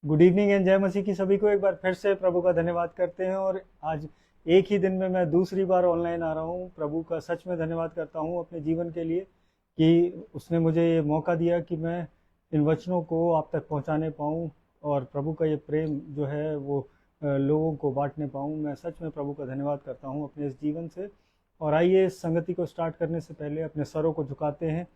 Good evening and जय मसीह की सभी को एक बार फिर से प्रभु का धन्यवाद करते हैं। और आज एक ही दिन में मैं दूसरी बार ऑनलाइन आ रहा हूँ। प्रभु का सच में धन्यवाद करता हूँ अपने जीवन के लिए कि उसने मुझे ये मौका दिया कि मैं इन वचनों को आप तक पहुँचाने पाऊँ और प्रभु का ये प्रेम जो है वो लोगों को बांटने पाऊँ। मैं सच में प्रभु का धन्यवाद करता हूँ अपने इस जीवन से। और आइए इस संगति को स्टार्ट करने से पहले अपने सरों को झुकाते हैं,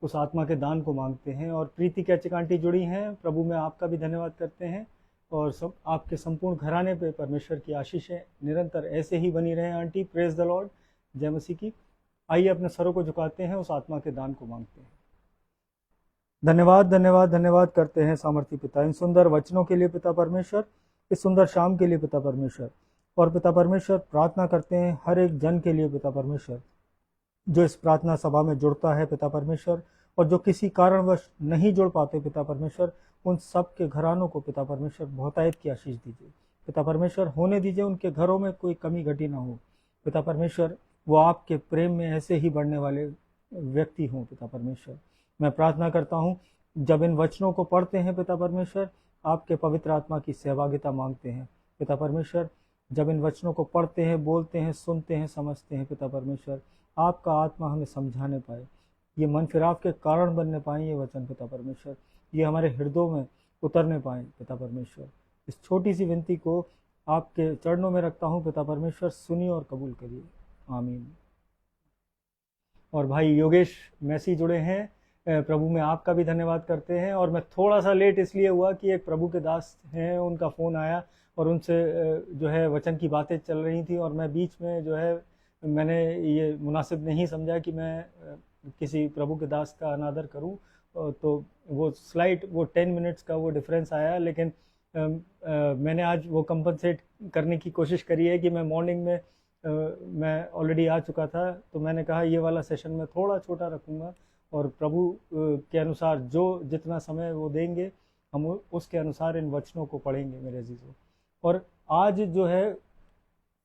उस आत्मा के दान को मांगते हैं। और प्रीति कैचिक आंटी जुड़ी हैं, प्रभु में आपका भी धन्यवाद करते हैं। और सब आपके संपूर्ण घराने पे परमेश्वर की आशीषें निरंतर ऐसे ही बनी रहे आंटी। प्रेज द लॉर्ड, जय मसीह की। आइए अपने सरों को झुकाते हैं, उस आत्मा के दान को मांगते हैं। धन्यवाद धन्यवाद धन्यवाद करते हैं सामर्थी पिता इन सुंदर वचनों के लिए पिता परमेश्वर, इस सुंदर शाम के लिए पिता परमेश्वर। और पिता परमेश्वर प्रार्थना करते हैं हर एक जन के लिए पिता परमेश्वर, जो इस प्रार्थना सभा में जुड़ता है पिता परमेश्वर, और जो किसी कारणवश नहीं जुड़ पाते पिता परमेश्वर, उन सब के घरानों को पिता परमेश्वर बहुतायत की आशीष दीजिए पिता परमेश्वर। होने दीजिए उनके घरों में कोई कमी घटी ना हो पिता परमेश्वर। वो आपके प्रेम में ऐसे ही बढ़ने वाले व्यक्ति हों पिता परमेश्वर। मैं प्रार्थना करता हूँ, जब इन वचनों को पढ़ते हैं पिता परमेश्वर, आपके पवित्र आत्मा की सहभागिता मांगते हैं पिता परमेश्वर। जब इन वचनों को पढ़ते हैं, बोलते हैं, सुनते हैं, समझते हैं पिता परमेश्वर, आपका आत्मा हमें समझाने पाए, ये मन फिराव के कारण बनने पाए ये वचन पिता परमेश्वर, ये हमारे हृदयों में उतरने पाए पिता परमेश्वर। इस छोटी सी विनती को आपके चरणों में रखता हूँ पिता परमेश्वर, सुनिए और कबूल करिए, आमीन। और भाई योगेश मैसी जुड़े हैं, प्रभु में आपका भी धन्यवाद करते हैं। और मैं थोड़ा सा लेट इसलिए हुआ कि एक प्रभु के दास हैं, उनका फ़ोन आया और उनसे जो है वचन की बातें चल रही थी, और मैं बीच में जो है मैंने ये मुनासिब नहीं समझा कि मैं किसी प्रभु के दास का अनादर करूं। तो वो स्लाइट वो 10 मिनट्स का वो डिफरेंस आया, लेकिन मैंने आज वो कंपनसेट करने की कोशिश करी है कि मैं मॉर्निंग में मैं ऑलरेडी आ चुका था, तो मैंने कहा ये वाला सेशन मैं थोड़ा छोटा रखूँगा, और प्रभु के अनुसार जो जितना समय वो देंगे हम उसके अनुसार इन वचनों को पढ़ेंगे मेरे अजीज़ों। और आज जो है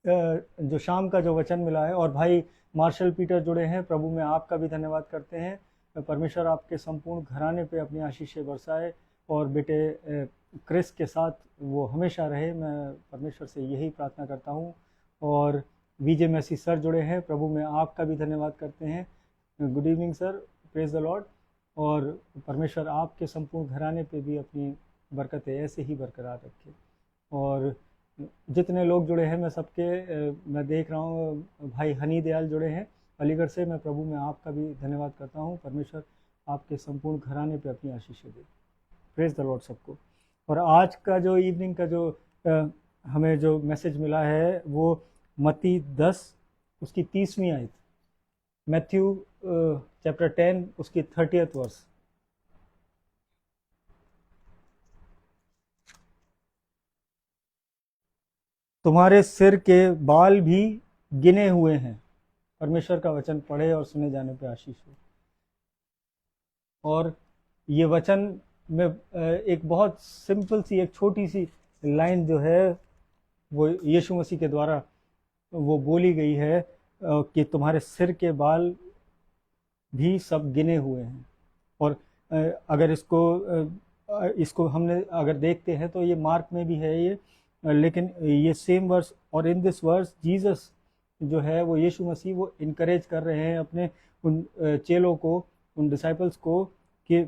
जो शाम का जो वचन मिला है, और भाई मार्शल पीटर जुड़े हैं, प्रभु में आपका भी धन्यवाद करते हैं। परमेश्वर आपके संपूर्ण घराने पे अपनी आशीषें बरसाए, और बेटे क्रिस के साथ वो हमेशा रहे, मैं परमेश्वर से यही प्रार्थना करता हूँ। और विजय मैसी सर जुड़े हैं, प्रभु में आपका भी धन्यवाद करते हैं। Good evening sir, praise the Lord. और परमेश्वर आपके संपूर्ण घराने पे भी अपनी बरकतें ऐसे ही बरकरार रखे। और जितने लोग जुड़े हैं मैं सबके मैं देख रहा हूँ, भाई हनी दयाल जुड़े हैं अलीगढ़ से, मैं प्रभु में आपका भी धन्यवाद करता हूँ। परमेश्वर आपके संपूर्ण घराने पे अपनी आशीषें दे। प्रेज द लॉर्ड सबको। और आज का जो इवनिंग का जो हमें जो मैसेज मिला है वो मत्ती 10 उसकी 30वीं आयत, मैथ्यू चैप्टर 10 उसकी 30th वर्स। तुम्हारे सिर के बाल भी गिने हुए हैं। परमेश्वर का वचन पढ़े और सुने जाने पे आशीष हो। और ये वचन में एक बहुत सिंपल सी एक छोटी सी लाइन जो है वो यीशु मसीह के द्वारा वो बोली गई है कि तुम्हारे सिर के बाल भी सब गिने हुए हैं। और अगर इसको हमने अगर देखते हैं तो ये मार्क में भी है ये, लेकिन ये सेम वर्स, और इन दिस वर्स जीसस जो है वो यीशु मसीह वो इनकरेज कर रहे हैं अपने उन चेलों को, उन डिसाइपल्स को, कि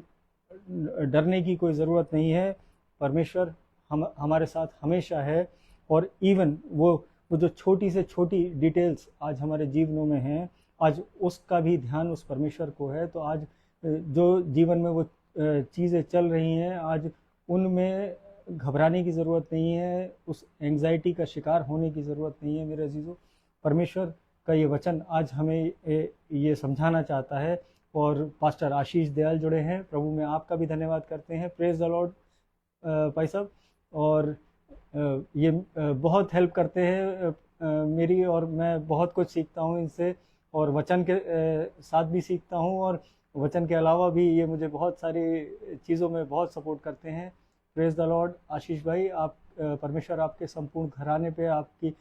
डरने की कोई ज़रूरत नहीं है। परमेश्वर हम हमारे साथ हमेशा है। और इवन वो जो छोटी से छोटी डिटेल्स आज हमारे जीवनों में हैं, आज उसका भी ध्यान उस परमेश्वर को है। तो आज जो जीवन में वो चीज़ें चल रही हैं, आज उनमें घबराने की ज़रूरत नहीं है, उस एंग्जाइटी का शिकार होने की ज़रूरत नहीं है मेरे अजीज़ों। परमेश्वर का ये वचन आज हमें ये समझाना चाहता है। और पास्टर आशीष दयाल जुड़े हैं, प्रभु में आपका भी धन्यवाद करते हैं। प्रेज द लॉर्ड भाई साहब। और ये बहुत हेल्प करते हैं मेरी, और मैं बहुत कुछ सीखता हूँ इनसे, और वचन के साथ भी सीखता हूँ, और वचन के अलावा भी ये मुझे बहुत सारी चीज़ों में बहुत सपोर्ट करते हैं। प्रेज द लॉर्ड आशीष भाई, आप परमेश्वर आपके संपूर्ण घराने पे, आपकी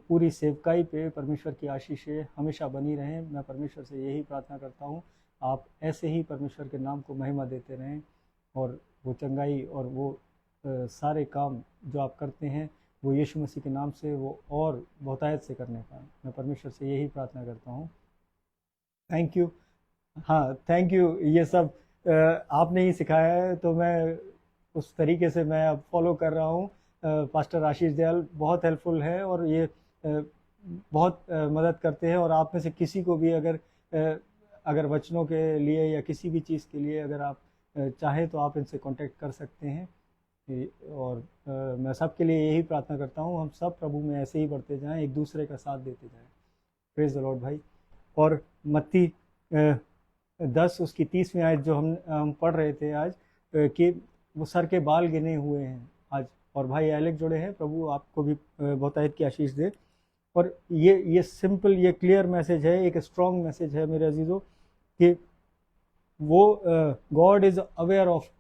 पूरी सेवकाई पे परमेश्वर की आशीषें हमेशा बनी रहें। मैं परमेश्वर से यही प्रार्थना करता हूँ, आप ऐसे ही परमेश्वर के नाम को महिमा देते रहें, और वो चंगाई और वो सारे काम जो आप करते हैं वो यीशु मसीह के नाम से वो और बहुतायत से करने पाएँ। मैं परमेश्वर से यही प्रार्थना करता हूँ। Thank you. हाँ, थैंक यू। ये सब आपने ही सिखाया है, तो मैं उस तरीके से मैं अब फॉलो कर रहा हूँ। पास्टर आशीष दयाल बहुत हेल्पफुल है और ये बहुत मदद करते हैं। और आप में से किसी को भी अगर वचनों के लिए या किसी भी चीज़ के लिए अगर आप चाहें तो आप इनसे कांटेक्ट कर सकते हैं। और मैं सबके लिए यही प्रार्थना करता हूँ, हम सब प्रभु में ऐसे ही बढ़ते जाएं, एक दूसरे का साथ देते जाएं। प्रेज द लॉर्ड भाई। और मत्ती 10 उसकी 30वीं आयत जो हम पढ़ रहे थे आज, कि वो सर के बाल गिने हुए हैं आज। और भाई एलेक जुड़े हैं, प्रभु आपको भी बहुतायत की आशीष दे। और ये सिंपल, ये क्लियर मैसेज है, एक स्ट्रॉन्ग मैसेज है मेरे अजीजों, कि वो God is aware of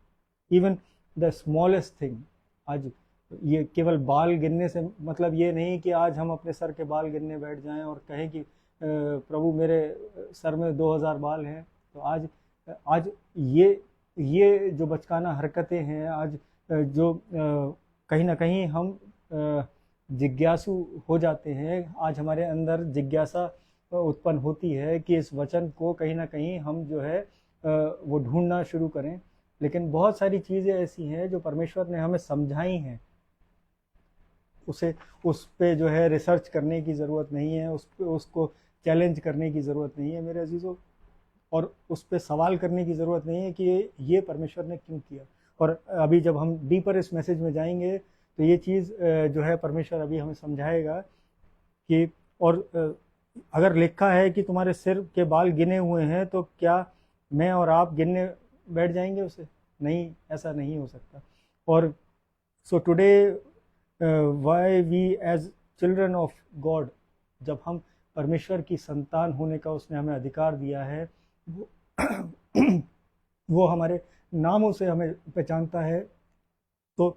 even the smallest thing. आज ये केवल बाल गिनने से मतलब ये नहीं कि आज हम अपने सर के बाल गिनने बैठ जाएं और कहें कि प्रभु मेरे सर में 2000 बाल हैं। तो आज ये जो बचकाना हरकतें हैं, आज जो कहीं ना कहीं हम जिज्ञासु हो जाते हैं, आज हमारे अंदर जिज्ञासा उत्पन्न होती है कि इस वचन को कहीं ना कहीं हम जो है वो ढूंढना शुरू करें। लेकिन बहुत सारी चीज़ें ऐसी हैं जो परमेश्वर ने हमें समझाई हैं, उस पे जो है रिसर्च करने की ज़रूरत नहीं है, उसको चैलेंज करने की ज़रूरत नहीं है मेरे अजीज़ों, और उस पर सवाल करने की ज़रूरत नहीं है कि ये परमेश्वर ने क्यों किया। और अभी जब हम डीपर इस मैसेज में जाएंगे तो ये चीज़ जो है परमेश्वर अभी हमें समझाएगा कि, और अगर लिखा है कि तुम्हारे सिर के बाल गिने हुए हैं, तो क्या मैं और आप गिनने बैठ जाएंगे उसे? नहीं, ऐसा नहीं हो सकता। और so today why we as children of God, जब हम परमेश्वर की संतान होने का उसने हमें अधिकार दिया है, वो हमारे नामों से हमें पहचानता है, तो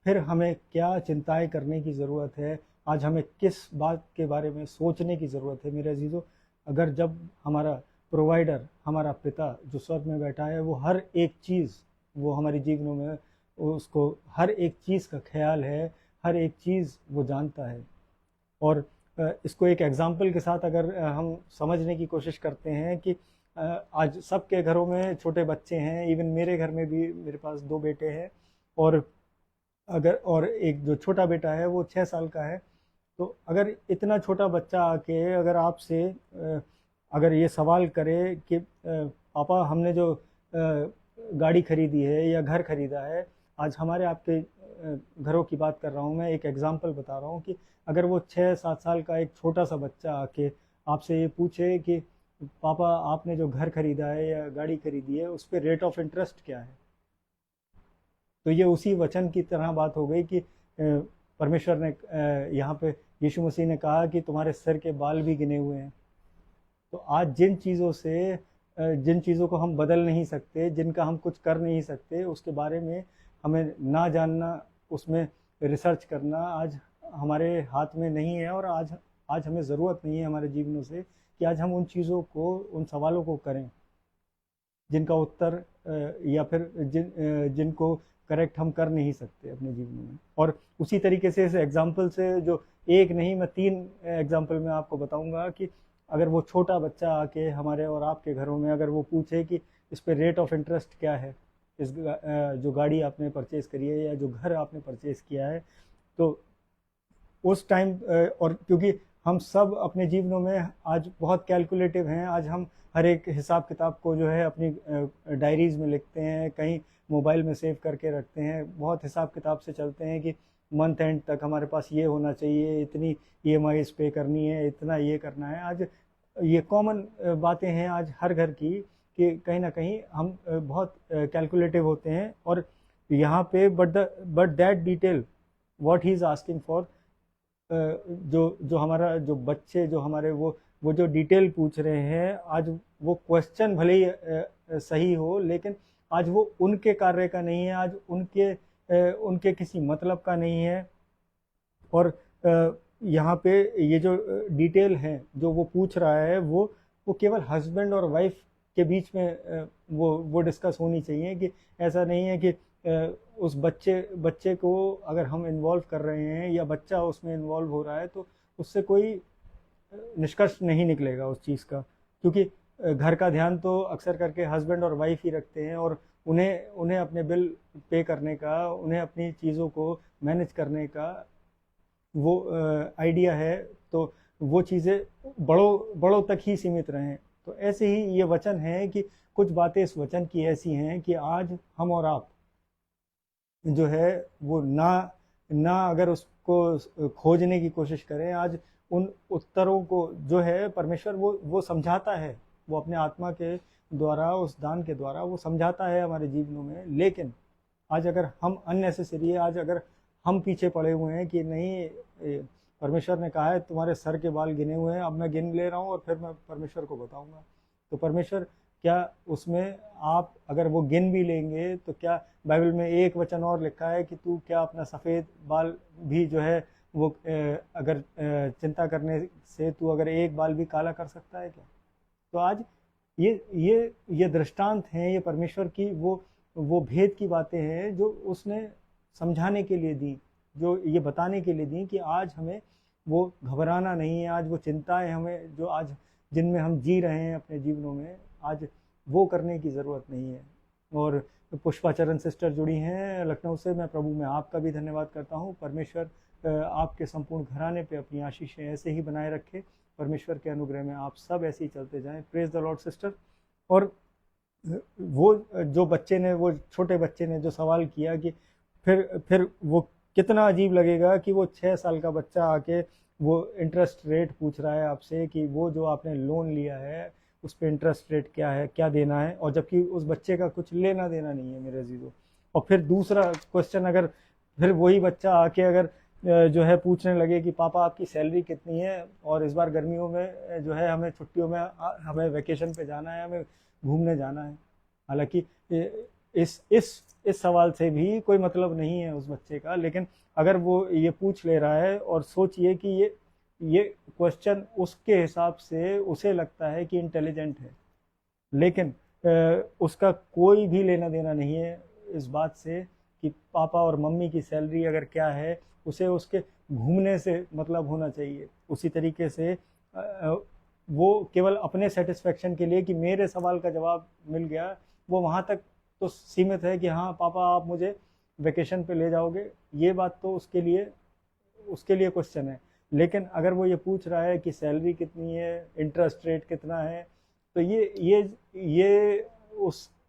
फिर हमें क्या चिंताएं करने की ज़रूरत है? आज हमें किस बात के बारे में सोचने की ज़रूरत है मेरे अजीज़ों? अगर जब हमारा प्रोवाइडर, हमारा पिता जो स्वर्ग में बैठा है, वो हर एक चीज़, वो हमारे जीवनों में उसको हर एक चीज़ का ख्याल है, हर एक चीज़ वो जानता है। और इसको एक एग्जाम्पल के साथ अगर हम समझने की कोशिश करते हैं कि आज सबके घरों में छोटे बच्चे हैं, इवन मेरे घर में भी, मेरे पास 2 बेटे हैं, और एक जो छोटा बेटा है वो 6 साल का है। तो अगर इतना छोटा बच्चा आके अगर आपसे अगर ये सवाल करे कि पापा हमने जो गाड़ी खरीदी है या घर खरीदा है, आज हमारे आपके घरों की बात कर रहा हूँ मैं, एक एग्जांपल बता रहा हूँ, कि अगर वो 6-7 साल का एक छोटा सा बच्चा आके आपसे ये पूछे कि पापा आपने जो घर खरीदा है या गाड़ी खरीदी है उस पर रेट ऑफ इंटरेस्ट क्या है, तो ये उसी वचन की तरह बात हो गई कि परमेश्वर ने यहाँ पे यीशु मसीह ने कहा कि तुम्हारे सिर के बाल भी गिने हुए हैं। तो आज जिन चीज़ों को हम बदल नहीं सकते, जिनका हम कुछ कर नहीं सकते, उसके बारे में हमें ना जानना, उसमें रिसर्च करना आज हमारे हाथ में नहीं है। और आज हमें ज़रूरत नहीं है हमारे जीवनों से कि आज हम उन चीज़ों को, उन सवालों को करें जिनका उत्तर या फिर जिनको करेक्ट हम कर नहीं सकते अपने जीवन में। और उसी तरीके से इस एग्जाम्पल से, जो एक नहीं मैं 3 एग्जाम्पल में आपको बताऊंगा, कि अगर वो छोटा बच्चा आके हमारे और आपके घरों में अगर वो पूछे कि इस पे रेट ऑफ इंटरेस्ट क्या है, इस जो गाड़ी आपने परचेज़ करी है या जो घर आपने परचेज़ किया है, तो उस टाइम, और क्योंकि हम सब अपने जीवनों में आज बहुत कैलकुलेटिव हैं, आज हम हर एक हिसाब किताब को जो है अपनी डायरीज़ में लिखते हैं, कहीं मोबाइल में सेव करके रखते हैं, बहुत हिसाब किताब से चलते हैं कि मंथ एंड तक हमारे पास ये होना चाहिए, इतनी EMIs पे करनी है, इतना ये करना है। आज ये कॉमन बातें हैं आज हर घर की, कि कहीं ना कहीं हम बहुत कैलकुलेटिव होते हैं। और यहाँ पे but that detail what he is asking for, जो हमारा जो बच्चे जो हमारे वो जो डिटेल पूछ रहे हैं, आज वो क्वेश्चन भले ही सही हो, लेकिन आज वो उनके कार्य का नहीं है, आज उनके किसी मतलब का नहीं है। और यहाँ पे ये जो डिटेल है जो वो पूछ रहा है, वो केवल हस्बैंड और वाइफ के बीच में वो डिस्कस होनी चाहिए, कि ऐसा नहीं है कि उस बच्चे बच्चे को अगर हम इन्वॉल्व कर रहे हैं या बच्चा उसमें इन्वॉल्व हो रहा है तो उससे कोई निष्कर्ष नहीं निकलेगा उस चीज़ का, क्योंकि घर का ध्यान तो अक्सर करके हस्बैंड और वाइफ ही रखते हैं, और उन्हें उन्हें अपने बिल पे करने का, उन्हें अपनी चीज़ों को मैनेज करने का वो आइडिया है। तो वो चीज़ें बड़ों बड़ों तक ही सीमित रहें। तो ऐसे ही ये वचन है कि कुछ बातें इस वचन की ऐसी हैं कि आज हम और आप जो है वो ना ना अगर उसको खोजने की कोशिश करें, आज उन उत्तरों को जो है परमेश्वर वो समझाता है, वो अपने आत्मा के द्वारा, उस दान के द्वारा वो समझाता है हमारे जीवनों में। लेकिन आज अगर हम अननेसेसरी है, आज अगर हम पीछे पड़े हुए हैं कि नहीं, परमेश्वर ने कहा है तुम्हारे सर के बाल गिने हुए हैं, अब मैं गिन ले रहा हूँ और फिर मैं परमेश्वर को बताऊंगा। तो परमेश्वर क्या उसमें, आप अगर वो गिन भी लेंगे तो क्या बाइबल में एक वचन और लिखा है कि तू क्या अपना सफ़ेद बाल भी जो है वो अगर चिंता करने से तू अगर एक बाल भी काला कर सकता है क्या? तो आज ये दृष्टांत हैं, ये परमेश्वर की वो भेद की बातें हैं जो उसने समझाने के लिए दी, जो ये बताने के लिए दी कि आज हमें वो घबराना नहीं है, आज वो चिंताएं हमें जो आज जिनमें हम जी रहे हैं अपने जीवनों में, आज वो करने की ज़रूरत नहीं है। और पुष्पाचरण सिस्टर जुड़ी हैं लखनऊ से, मैं प्रभु में आपका भी धन्यवाद करता हूँ। परमेश्वर आपके संपूर्ण घराने पे अपनी आशीषें ऐसे ही बनाए रखे, परमेश्वर के अनुग्रह में आप सब ऐसे ही चलते जाएं। Praise the Lord sister. और वो जो बच्चे ने, वो छोटे बच्चे ने जो सवाल किया कि फिर वो कितना अजीब लगेगा कि वो 6 साल का बच्चा आके वो इंटरेस्ट रेट पूछ रहा है आपसे कि वो जो आपने लोन लिया है उस पर इंटरेस्ट रेट क्या है, क्या देना है, और जबकि उस बच्चे का कुछ लेना देना नहीं है मेरे अजीजों। और फिर दूसरा क्वेश्चन, अगर फिर वही बच्चा आके अगर जो है पूछने लगे कि पापा आपकी सैलरी कितनी है, और इस बार गर्मियों में जो है हमें छुट्टियों में हमें वेकेशन पे जाना है, हमें घूमने जाना है। हालांकि इस सवाल से भी कोई मतलब नहीं है उस बच्चे का, लेकिन अगर वो ये पूछ ले रहा है, और सोचिए कि ये क्वेश्चन उसके हिसाब से उसे लगता है कि इंटेलिजेंट है, लेकिन उसका कोई भी लेना देना नहीं है इस बात से कि पापा और मम्मी की सैलरी अगर क्या है, उसे उसके घूमने से मतलब होना चाहिए। उसी तरीके से वो केवल अपने सेटिस्फेक्शन के लिए कि मेरे सवाल का जवाब मिल गया, वो वहाँ तक तो सीमित है कि हाँ पापा आप मुझे वेकेशन पे ले जाओगे, ये बात तो उसके लिए क्वेश्चन है। लेकिन अगर वो ये पूछ रहा है कि सैलरी कितनी है, इंटरेस्ट रेट कितना है, तो ये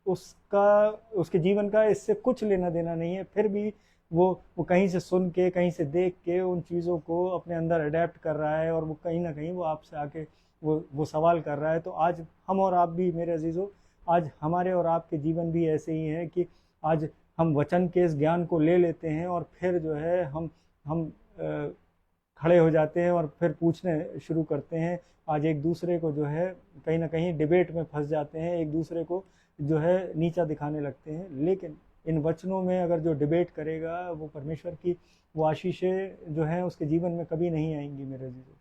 उसका उसके जीवन का इससे कुछ लेना देना नहीं है। फिर भी वो कहीं से सुन के, कहीं से देख के उन चीज़ों को अपने अंदर अडेप्ट कर रहा है, और वो कहीं ना कहीं वो आपसे आके वो सवाल कर रहा है। तो आज हम और आप भी मेरे अजीज़ों, आज हमारे और आपके जीवन भी ऐसे ही हैं कि आज हम वचन के इस ज्ञान को ले लेते हैं, और फिर जो है हम खड़े हो जाते हैं और फिर पूछने शुरू करते हैं। आज एक दूसरे को जो है कहीं ना कहीं डिबेट में फंस जाते हैं, एक दूसरे को जो है नीचा दिखाने लगते हैं। लेकिन इन वचनों में अगर जो डिबेट करेगा, वो परमेश्वर की वो आशीषें जो हैं उसके जीवन में कभी नहीं आएंगी मेरे जीवन।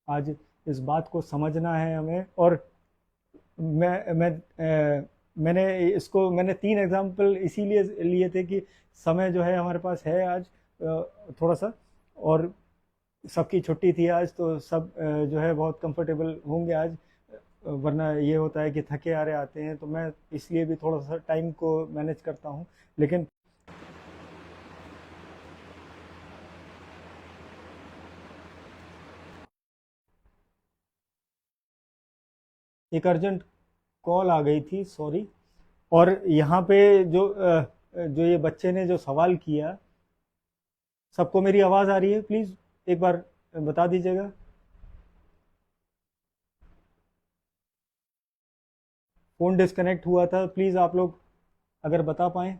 आज इस बात को समझना है हमें। और मैंने 3 एग्जाम्पल इसीलिए लिए थे कि समय जो है हमारे पास है आज थोड़ा सा, और सबकी छुट्टी थी आज, तो सब जो है बहुत कंफर्टेबल होंगे आज। वरना ये होता है कि थके हारे आते हैं, तो मैं इसलिए भी थोड़ा सा टाइम को मैनेज करता हूँ। लेकिन एक अर्जेंट कॉल आ गई थी, सॉरी। और यहाँ पे जो ये बच्चे ने जो सवाल किया, सबको मेरी आवाज़ आ रही है? प्लीज़ एक बार बता दीजिएगा। फ़ोन डिस्कनेक्ट हुआ था, प्लीज़ आप लोग अगर बता पाएँ।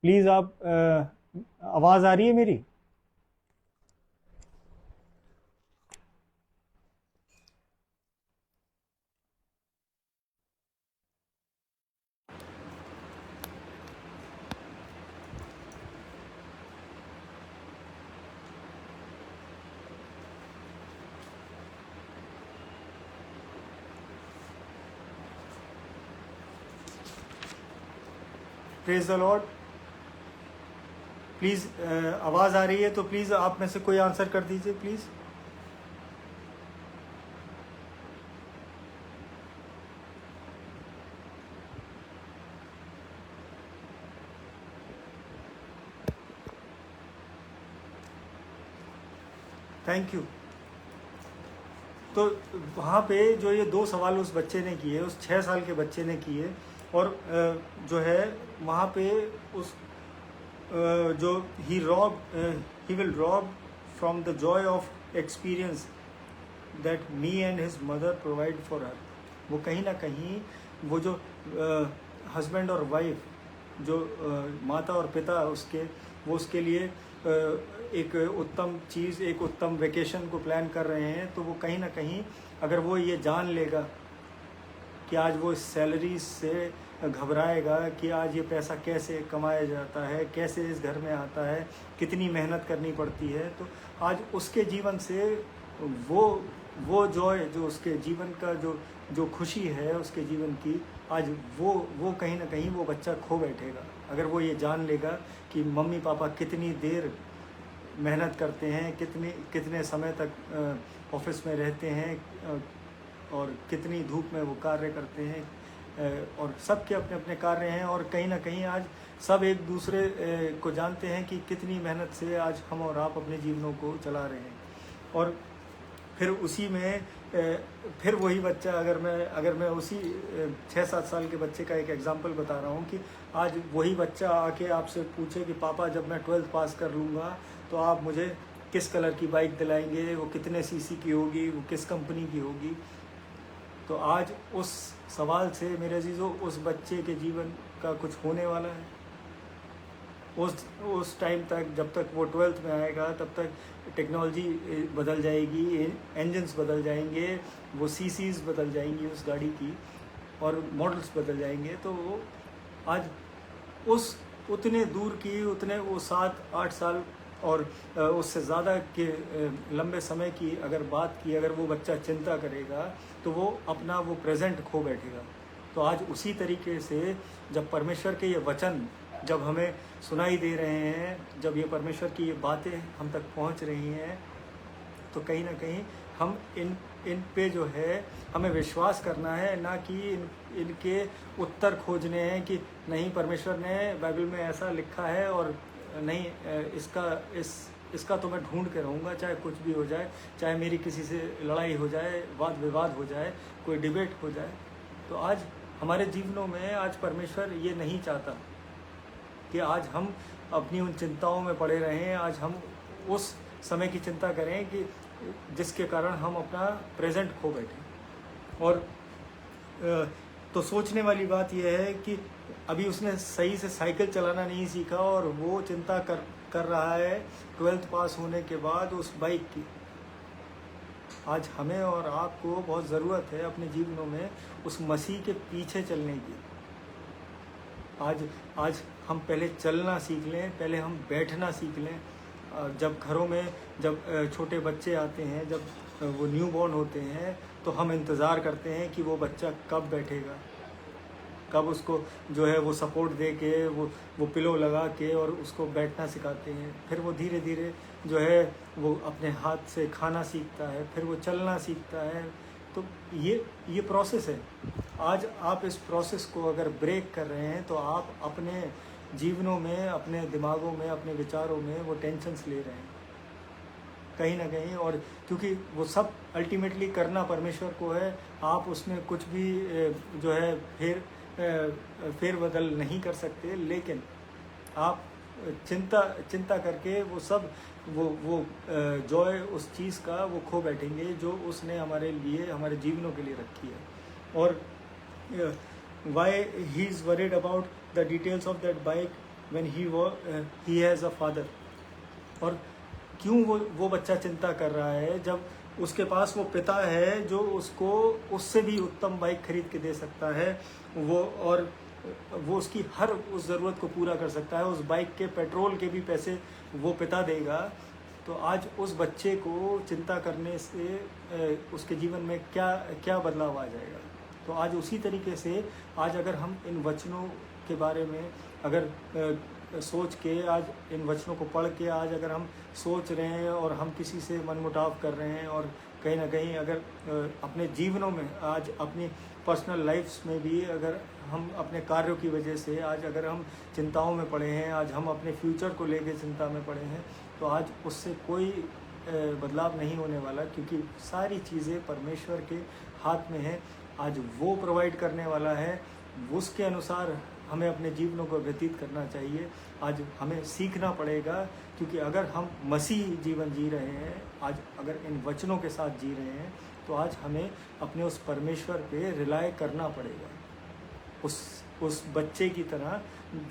प्लीज़ आप आवाज़ आ रही है मेरी? Praise the Lord. प्लीज़ आवाज़ आ रही है तो प्लीज़ आप में से कोई आंसर कर दीजिए प्लीज़। Thank you. तो वहाँ पे जो ये 2 सवाल उस बच्चे ने किए, उस 6 साल के बच्चे ने किए, और जो है वहाँ पे उस जो he will rob from the joy of experience that me and his mother provide for her. वो कहीं ना कहीं वो जो हस्बैंड और वाइफ, जो माता और पिता उसके, वो उसके लिए एक उत्तम चीज़, एक उत्तम वेकेशन को प्लान कर रहे हैं, तो वो कहीं ना कहीं अगर वो ये जान लेगा कि आज वो इस सैलरी से घबराएगा कि आज ये पैसा कैसे कमाया जाता है, कैसे इस घर में आता है, कितनी मेहनत करनी पड़ती है, तो आज उसके जीवन से वो जॉय, जो उसके जीवन का जो खुशी है उसके जीवन की, आज वो कहीं ना कहीं वो बच्चा खो बैठेगा। अगर वो ये जान लेगा कि मम्मी पापा कितनी देर मेहनत करते हैं, कितने समय तक ऑफिस में रहते हैं, और कितनी धूप में वो कार्य करते हैं, और सबके अपने अपने कार्य हैं, और कहीं ना कहीं आज सब एक दूसरे को जानते हैं कि कितनी मेहनत से आज हम और आप अपने जीवनों को चला रहे हैं। और फिर उसी में फिर वही बच्चा, अगर मैं उसी 6-7 साल के बच्चे का एक एग्जांपल बता रहा हूँ कि आज वही बच्चा आके आपसे पूछे कि पापा जब मैं 12th पास कर लूँगा तो आप मुझे किस कलर की बाइक दिलाएंगे, वो कितने सीसी की होगी, वो किस कंपनी की होगी। तो आज उस सवाल से मेरे अजीज़ों उस बच्चे के जीवन का कुछ होने वाला है। उस टाइम तक, जब तक वो 12th में आएगा, तब तक टेक्नोलॉजी बदल जाएगी, इंजन्स बदल जाएंगे, वो सीसीज बदल जाएंगी उस गाड़ी की, और मॉडल्स बदल जाएंगे। तो वो आज उतने दूर की, वो 7-8 साल और उससे ज़्यादा के लंबे समय की अगर बात की, अगर वो बच्चा चिंता करेगा तो वो अपना वो प्रेजेंट खो बैठेगा। तो आज उसी तरीके से जब परमेश्वर के ये वचन जब हमें सुनाई दे रहे हैं, जब ये परमेश्वर की ये बातें हम तक पहुंच रही हैं, तो कहीं ना कहीं हम इन पे जो है हमें विश्वास करना है, ना कि इनके उत्तर खोजने हैं कि नहीं परमेश्वर ने बाइबल में ऐसा लिखा है और नहीं इसका तो मैं ढूंढ के रहूँगा, चाहे कुछ भी हो जाए, चाहे मेरी किसी से लड़ाई हो जाए, वाद विवाद हो जाए, कोई डिबेट हो जाए। तो आज हमारे जीवनों में आज परमेश्वर ये नहीं चाहता कि आज हम अपनी उन चिंताओं में पड़े रहें, आज हम उस समय की चिंता करें कि जिसके कारण हम अपना प्रेजेंट खो बैठें। और तो सोचने वाली बात यह है कि अभी उसने सही से साइकिल चलाना नहीं सीखा और वो चिंता कर रहा है 12th पास होने के बाद उस बाइक की। आज हमें और आपको बहुत ज़रूरत है अपने जीवनों में उस मसीह के पीछे चलने की। आज हम पहले चलना सीख लें, पहले हम बैठना सीख लें। जब घरों में जब छोटे बच्चे आते हैं, जब वो न्यू बॉर्न होते हैं, तो हम इंतज़ार करते हैं कि वो बच्चा कब बैठेगा, कब उसको जो है वो सपोर्ट दे के वो पिलो लगा के और उसको बैठना सिखाते हैं। फिर वो धीरे धीरे जो है वो अपने हाथ से खाना सीखता है, फिर वो चलना सीखता है। तो ये प्रोसेस है। आज आप इस प्रोसेस को अगर ब्रेक कर रहे हैं तो आप अपने जीवनों में, अपने दिमागों में, अपने विचारों में वो टेंशन्स ले रहे हैं कहीं ना कहीं। और क्योंकि वो सब अल्टीमेटली करना परमेश्वर को है, आप उसमें कुछ भी जो है फेर बदल नहीं कर सकते, लेकिन आप चिंता करके वो सब वो जॉय उस चीज़ का वो खो बैठेंगे जो उसने हमारे लिए, हमारे जीवनों के लिए रखी है। और why he is worried about the details of that bike when he has a father. और क्यों वो बच्चा चिंता कर रहा है जब उसके पास वो पिता है जो उसको उससे भी उत्तम बाइक खरीद के दे सकता है, वो उसकी हर उस ज़रूरत को पूरा कर सकता है। उस बाइक के पेट्रोल के भी पैसे वो पिता देगा। तो आज उस बच्चे को चिंता करने से उसके जीवन में क्या बदलाव आ जाएगा। तो आज उसी तरीके से आज अगर हम इन वचनों के बारे में अगर सोच के, आज इन वचनों को पढ़ के आज अगर हम सोच रहे हैं और हम किसी से मनमुटाव कर रहे हैं, और कहीं ना कहीं अगर अपने जीवनों में, आज अपनी पर्सनल लाइफ्स में भी अगर हम अपने कार्यों की वजह से आज अगर हम चिंताओं में पड़े हैं, आज हम अपने फ्यूचर को लेके चिंता में पड़े हैं, तो आज उससे कोई बदलाव नहीं होने वाला, क्योंकि सारी चीज़ें परमेश्वर के हाथ में है। आज वो प्रोवाइड करने वाला है, उसके अनुसार हमें अपने जीवनों को व्यतीत करना चाहिए। आज हमें सीखना पड़ेगा, क्योंकि अगर हम मसीह जीवन जी रहे हैं, आज अगर इन वचनों के साथ जी रहे हैं, तो आज हमें अपने उस परमेश्वर पे रिलाय करना पड़ेगा, उस बच्चे की तरह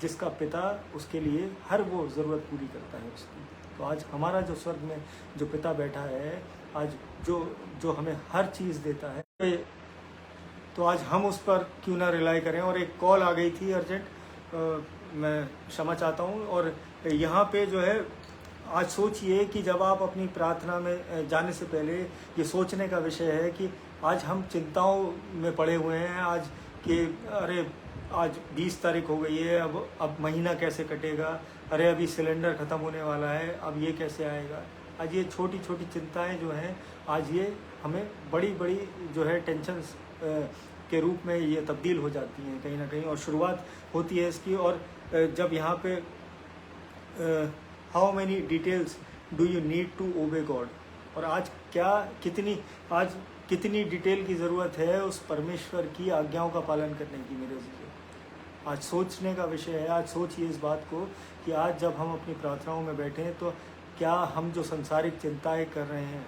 जिसका पिता उसके लिए हर वो ज़रूरत पूरी करता है उसकी। तो आज हमारा जो स्वर्ग में जो पिता बैठा है, आज जो हमें हर चीज़ देता है, तो आज हम उस पर क्यों ना रिलाई करें। और एक कॉल आ गई थी अर्जेंट, मैं क्षमा चाहता हूँ। और यहाँ पे जो है, आज सोचिए कि जब आप अपनी प्रार्थना में जाने से पहले ये सोचने का विषय है कि आज हम चिंताओं में पड़े हुए हैं, आज कि अरे आज 20 तारीख हो गई है, अब महीना कैसे कटेगा, अरे अभी सिलेंडर ख़त्म होने वाला है, अब ये कैसे आएगा। आज ये छोटी छोटी चिंताएं जो हैं, आज ये हमें बड़ी बड़ी जो है टेंशन्स के रूप में ये तब्दील हो जाती हैं कहीं ना कहीं, और शुरुआत होती है इसकी। और जब यहाँ पे how many details do you need to obey God, और आज कितनी डिटेल की ज़रूरत है उस परमेश्वर की आज्ञाओं का पालन करने की। मेरे जीवन आज सोचने का विषय है। आज सोचिए इस बात को कि आज जब हम अपनी प्रार्थनाओं में बैठे हैं, तो क्या हम जो संसारिक चिंताएं कर रहे हैं,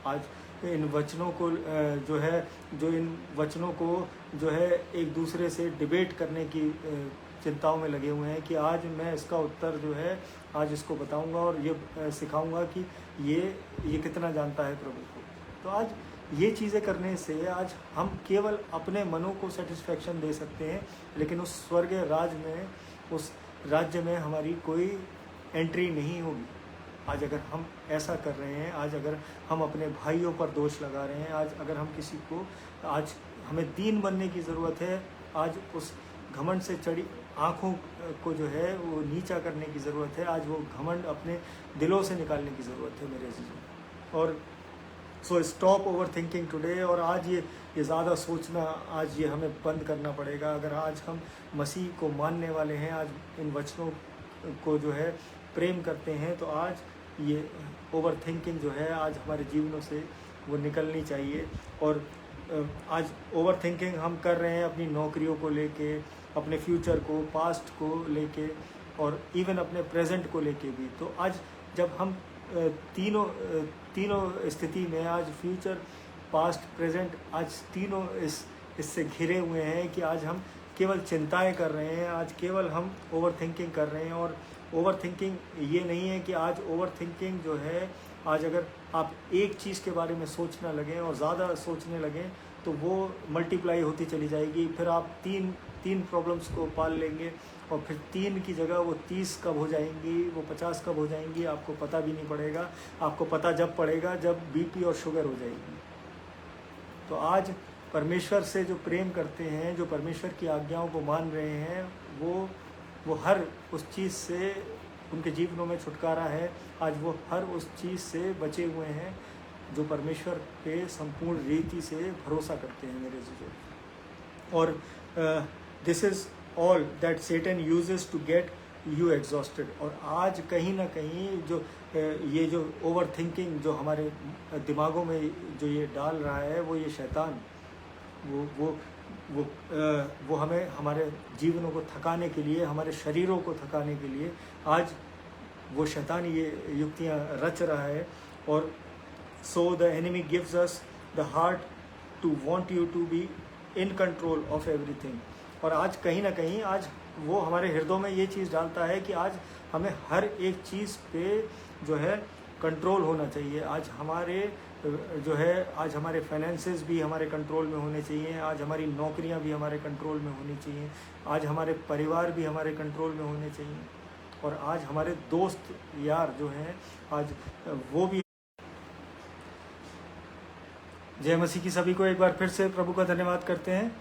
आज इन वचनों को इन वचनों को जो है एक दूसरे से डिबेट करने की चिंताओं में लगे हुए हैं कि आज मैं इसका उत्तर जो है आज इसको बताऊंगा और ये सिखाऊंगा कि ये कितना जानता है प्रभु को। तो आज ये चीज़ें करने से आज हम केवल अपने मनों को सेटिस्फेक्शन दे सकते हैं, लेकिन उस स्वर्गीय राज में, उस राज्य में हमारी कोई एंट्री नहीं होगी। आज अगर हम ऐसा कर रहे हैं, आज अगर हम अपने भाइयों पर दोष लगा रहे हैं, आज अगर हम किसी को, आज हमें दीन बनने की ज़रूरत है। आज उस घमंड से चढ़ी आँखों को जो है वो नीचा करने की ज़रूरत है। आज वो घमंड अपने दिलों से निकालने की ज़रूरत है मेरे जीवन। और so stop over thinking today. और आज ये ज़्यादा सोचना, आज ये हमें बंद करना पड़ेगा। अगर आज हम मसीह को मानने वाले हैं, आज इन वचनों को जो है प्रेम करते हैं, तो आज ये ओवर थिंकिंग जो है आज हमारे जीवनों से वो निकलनी चाहिए। और आज ओवर थिंकिंग हम कर रहे हैं अपनी नौकरियों को लेके, अपने फ्यूचर को, पास्ट को लेके, और इवन अपने प्रेजेंट को लेके भी। तो आज जब हम तीनों स्थिति में, आज फ्यूचर, पास्ट, प्रेजेंट, आज तीनों इससे घिरे हुए हैं कि आज हम केवल चिंताएं कर रहे हैं, आज केवल हम ओवर थिंकिंग कर रहे हैं। और ओवर थिंकिंग ये नहीं है कि आज ओवर थिंकिंग जो है, आज अगर आप एक चीज़ के बारे में सोचना लगें और ज़्यादा सोचने लगें, तो वो मल्टीप्लाई होती चली जाएगी। फिर आप तीन प्रॉब्लम्स को पाल लेंगे, और फिर 3 की जगह वो 30 कब हो जाएंगी, वो 50 कब हो जाएंगी, आपको पता भी नहीं पड़ेगा। आपको पता जब पड़ेगा जब बीपी और शुगर हो जाएगी। तो आज परमेश्वर से जो प्रेम करते हैं, जो परमेश्वर की आज्ञाओं को मान रहे हैं, वो हर उस चीज़ से उनके जीवनों में छुटकारा है। आज वो हर उस चीज़ से बचे हुए हैं जो परमेश्वर पे संपूर्ण रीति से भरोसा करते हैं मेरे जीवन। और this is all that Satan uses to get you exhausted. और आज कहीं ना कहीं ये जो ओवर थिंकिंग जो हमारे दिमागों में जो ये डाल रहा है, वो ये शैतान वो हमें हमारे जीवनों को थकाने के लिए, हमारे शरीरों को थकाने के लिए आज वो शैतान ये युक्तियाँ रच रहा है। और so the enemy gives us the heart to want you to be in control of everything. और आज कहीं ना कहीं आज वो हमारे हृदयों में ये चीज़ डालता है कि आज हमें हर एक चीज़ पे जो है कंट्रोल होना चाहिए। आज हमारे जो है, आज हमारे फाइनेंसेस भी हमारे कंट्रोल में होने चाहिए, आज हमारी नौकरियां भी हमारे कंट्रोल में होनी चाहिए, आज हमारे परिवार भी हमारे कंट्रोल में होने चाहिए, और आज हमारे दोस्त यार जो हैं, आज वो भी। जय मसीह की सभी को एक बार फिर से प्रभु का धन्यवाद करते हैं।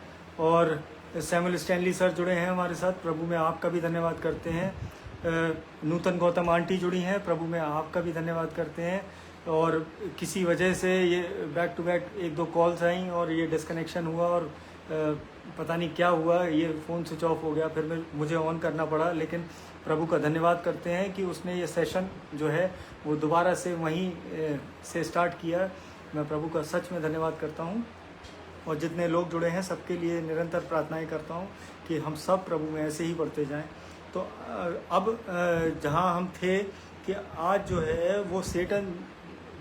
और सैमुअल स्टैनली सर जुड़े हैं हमारे साथ, प्रभु में आपका भी धन्यवाद करते हैं। नूतन गौतम आंटी जुड़ी हैं, प्रभु में आपका भी धन्यवाद करते हैं। और किसी वजह से ये बैक टू बैक 1-2 कॉल्स आई और ये डिस्कनेक्शन हुआ और पता नहीं क्या हुआ, ये फ़ोन स्विच ऑफ हो गया, फिर मुझे ऑन करना पड़ा। लेकिन प्रभु का धन्यवाद करते हैं कि उसने ये सेशन जो है वो दोबारा से वहीं से स्टार्ट किया। मैं प्रभु का सच में धन्यवाद करता हूँ और जितने लोग जुड़े हैं सबके लिए निरंतर प्रार्थनाएं करता हूँ कि हम सब प्रभु में ऐसे ही बढ़ते जाएं। तो अब जहाँ हम थे कि आज जो है वो सेटन,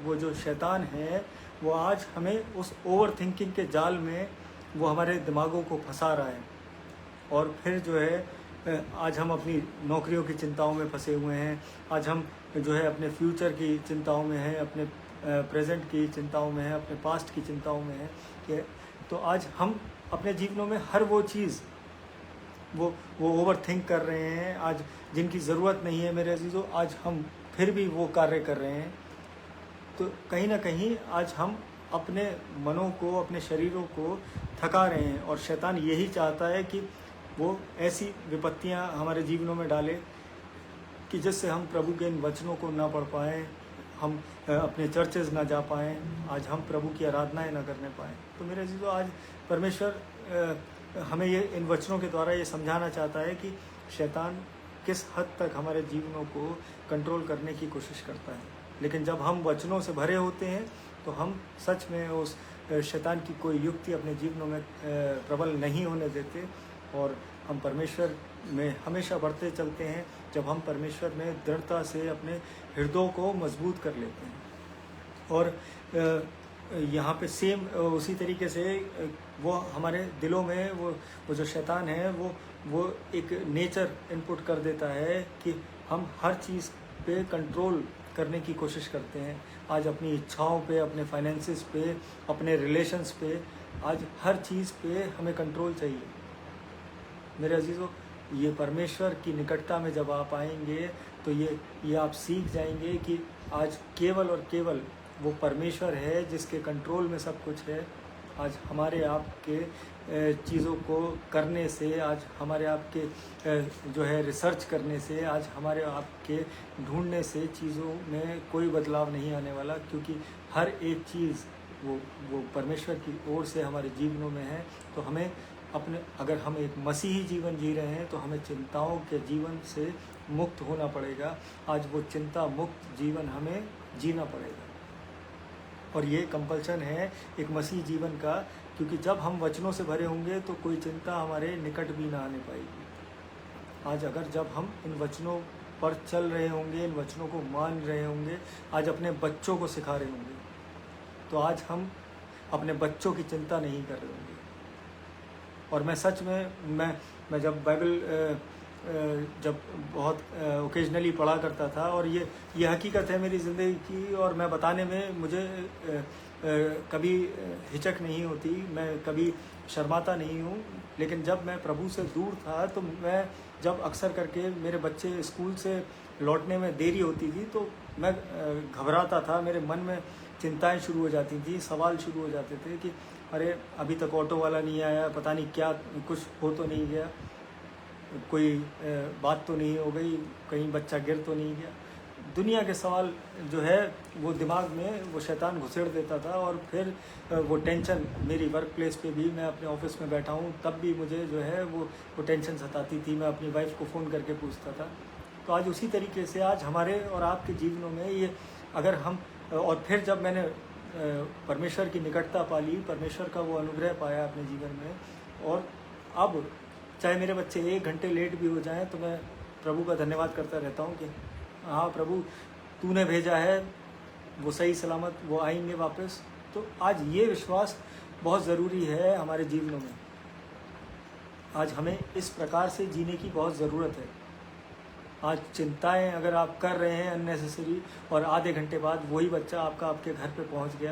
वो जो शैतान है, वो आज हमें उस ओवर थिंकिंग के जाल में वो हमारे दिमागों को फंसा रहा है। और फिर जो है आज हम अपनी नौकरियों की चिंताओं में फंसे हुए हैं, आज हम जो है अपने फ्यूचर की चिंताओं में हैं, अपने प्रेजेंट की चिंताओं में हैं, अपने पास्ट की चिंताओं में हैं कि तो आज हम अपने जीवनों में हर वो चीज़ वो ओवर थिंक कर रहे हैं, आज जिनकी ज़रूरत नहीं है मेरे अजीज़ों, आज हम फिर भी वो कार्य कर रहे हैं। तो कहीं ना कहीं आज हम अपने मनों को, अपने शरीरों को थका रहे हैं और शैतान यही चाहता है कि वो ऐसी विपत्तियां हमारे जीवनों में डाले कि जिससे हम प्रभु के इन वचनों को ना पढ़ पाएँ, हम अपने चर्चेज ना जा पाएँ, आज हम प्रभु की आराधनाएं ना करने पाएँ। तो मेरे अजीज़ों, आज परमेश्वर हमें ये इन वचनों के द्वारा ये समझाना चाहता है कि शैतान किस हद तक हमारे जीवनों को कंट्रोल करने की कोशिश करता है। लेकिन जब हम वचनों से भरे होते हैं तो हम सच में उस शैतान की कोई युक्ति अपने जीवनों में प्रबल नहीं होने देते और हम परमेश्वर में हमेशा बढ़ते चलते हैं जब हम परमेश्वर में दृढ़ता से अपने हृदयों को मजबूत कर लेते हैं। और यहाँ पे सेम उसी तरीके से वो हमारे दिलों में वो जो शैतान है वो एक नेचर इनपुट कर देता है कि हम हर चीज़ पे कंट्रोल करने की कोशिश करते हैं। आज अपनी इच्छाओं पे, अपने फाइनेंसिस पे, अपने रिलेशंस पे, आज हर चीज़ पे हमें कंट्रोल चाहिए। मेरे अजीज़ों, ये परमेश्वर की निकटता में जब आप आएंगे तो ये आप सीख जाएंगे कि आज केवल और केवल वो परमेश्वर है जिसके कंट्रोल में सब कुछ है। आज हमारे आप के चीज़ों को करने से, आज हमारे आप के जो है रिसर्च करने से, आज हमारे आप के ढूंढने से चीज़ों में कोई बदलाव नहीं आने वाला, क्योंकि हर एक चीज़ वो परमेश्वर की ओर से हमारे जीवनों में है। तो हमें अगर हम एक मसीही जीवन जी रहे हैं तो हमें चिंताओं के जीवन से मुक्त होना पड़ेगा। आज वो चिंता मुक्त जीवन हमें जीना पड़ेगा और ये कंपल्शन है एक मसीह जीवन का, क्योंकि जब हम वचनों से भरे होंगे तो कोई चिंता हमारे निकट भी ना आने पाएगी। आज अगर जब हम इन वचनों पर चल रहे होंगे, इन वचनों को मान रहे होंगे, आज अपने बच्चों को सिखा रहे होंगे, तो आज हम अपने बच्चों की चिंता नहीं कर रहे होंगे। और मैं सच में मैं जब बाइबल जब बहुत ओकेजनली पढ़ा करता था और ये हकीकत है मेरी ज़िंदगी की, और मैं बताने में मुझे कभी हिचक नहीं होती, मैं कभी शर्माता नहीं हूँ। लेकिन जब मैं प्रभु से दूर था तो मैं जब अक्सर करके मेरे बच्चे स्कूल से लौटने में देरी होती थी तो मैं घबराता था, मेरे मन में चिंताएं शुरू हो जाती थी, सवाल शुरू हो जाते थे कि अरे अभी तक ऑटो वाला नहीं आया, पता नहीं क्या, कुछ हो तो नहीं गया, कोई बात तो नहीं हो गई, कहीं बच्चा गिर तो नहीं गया। दुनिया के सवाल जो है वो दिमाग में वो शैतान घुसेड़ देता था। और फिर वो टेंशन मेरी वर्क प्लेस पे भी, मैं अपने ऑफिस में बैठा हूँ तब भी मुझे जो है वो टेंशन सताती थी। मैं अपनी वाइफ को फ़ोन करके पूछता था। तो आज उसी तरीके से आज हमारे और आपके जीवनों में ये अगर हम, और फिर जब मैंने परमेश्वर की निकटता पाली, परमेश्वर का वो अनुग्रह पाया अपने जीवन में, और अब चाहे मेरे बच्चे 1 घंटे लेट भी हो जाएं तो मैं प्रभु का धन्यवाद करता रहता हूं कि हाँ प्रभु, तूने भेजा है, वो सही सलामत वो आएंगे वापस। तो आज ये विश्वास बहुत ज़रूरी है हमारे जीवनों में। आज हमें इस प्रकार से जीने की बहुत ज़रूरत है। आज चिंताएं अगर आप कर रहे हैं अननेसेसरी, और आधे घंटे बाद वही बच्चा आपके घर पे पहुंच गया,